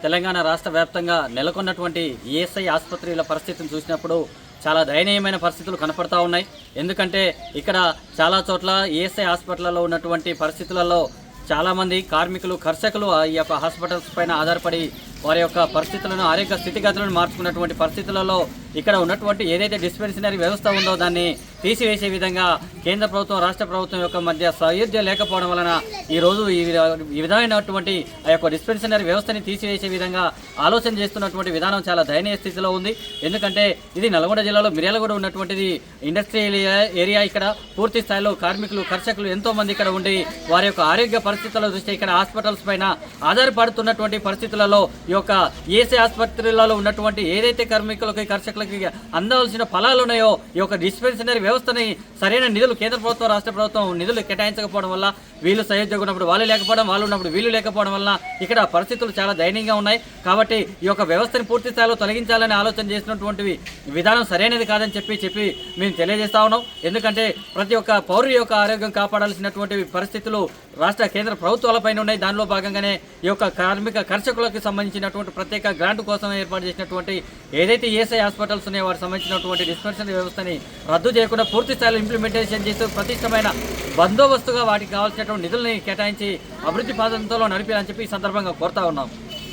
తెలంగాణ రాష్ట్ర వ్యాప్తంగా నెలకొన్నటువంటి ఈఎస్ఐ ఆసుపత్రుల పరిస్థితిని చూసినప్పుడు చాలా దయనీయమైన పరిస్థితులు కనపడతా ఉన్నాయి. ఎందుకంటే ఇక్కడ చాలా చోట్ల ఈఎస్ఐ హాస్పిటల్లో ఉన్నటువంటి పరిస్థితులలో చాలామంది కార్మికులు కర్షకులు ఈ యొక్క హాస్పిటల్స్ పైన ఆధారపడి వారి యొక్క పరిస్థితులను ఆరోగ్య స్థితిగతులను మార్చుకున్నటువంటి పరిస్థితులలో ఇక్కడ ఉన్నటువంటి ఏదైతే డిస్పెన్సరీ వ్యవస్థ ఉందో దాన్ని తీసివేసే విధంగా కేంద్ర ప్రభుత్వం రాష్ట్ర ప్రభుత్వం యొక్క మధ్య సయోధ్య లేకపోవడం వలన ఈరోజు ఈ విధమైనటువంటి ఆ యొక్క డిస్పెన్సరీ వ్యవస్థని తీసివేసే విధంగా ఆలోచన చేస్తున్నటువంటి విధానం చాలా దయనీయ స్థితిలో ఉంది. ఎందుకంటే ఇది నల్గొండ జిల్లాలో మిర్యాలగూడ ఉన్నటువంటిది ఇండస్ట్రియల్ ఏరియా. ఇక్కడ పూర్తి స్థాయిలో కార్మికులు కర్షకులు ఎంతోమంది ఇక్కడ ఉండి వారి యొక్క ఆరోగ్య పరిస్థితుల దృష్ట్యా ఇక్కడ హాస్పిటల్స్ పైన ఆధారపడుతున్నటువంటి పరిస్థితులలో ఈ యొక్క ఈఎస్ఐ ఆసుపత్రులలో ఉన్నటువంటి ఏదైతే కార్మికులకి కర్షకులకి అందవలసిన ఫలాలు ఉన్నాయో ఈ యొక్క డిస్పెన్సరీ వ్యవస్థని సరైన నిధులు కేంద్ర ప్రభుత్వం రాష్ట్ర ప్రభుత్వం నిధులు కేటాయించకపోవడం వల్ల వీళ్ళు సయోధ్యగా ఉన్నప్పుడు వాళ్ళు లేకపోవడం, వాళ్ళు ఉన్నప్పుడు వీళ్ళు లేకపోవడం వల్ల ఇక్కడ పరిస్థితులు చాలా దయనీయంగా ఉన్నాయి. కాబట్టి ఈ యొక్క వ్యవస్థని పూర్తి స్థాయిలో తొలగించాలని ఆలోచన చేసినటువంటి విధానం సరైనది కాదని చెప్పి మేము తెలియజేస్తా ఉన్నాం. ఎందుకంటే ప్రతి ఒక్క పౌరుడి యొక్క ఆరోగ్యం కాపాడాల్సినటువంటి పరిస్థితులు రాష్ట్ర కేంద్ర ప్రభుత్వాలపైన ఉన్నాయి. దానిలో భాగంగానే ఈ యొక్క కార్మిక కర్షకులకు సంబంధించినటువంటి ప్రత్యేక గ్రాంట్ కోసం ఏర్పాటు చేసినటువంటి ఏదైతే ఈఎస్ఐ హాస్పిటల్స్ ఉన్నాయో వాటికి సంబంధించినటువంటి డిస్పెన్సరీ వ్యవస్థని రద్దు చేయకుండా పూర్తి స్థాయిలో ఇంప్లిమెంటేషన్ చేస్తూ ప్రతిష్టమైన బందోబస్తుగా వాటికి కావాల్సినటువంటి నిధుల్ని కేటాయించి అభివృద్ధి పథంలో నడిపేయాలని చెప్పి ఈ సందర్భంగా కోరుతా ఉన్నాం.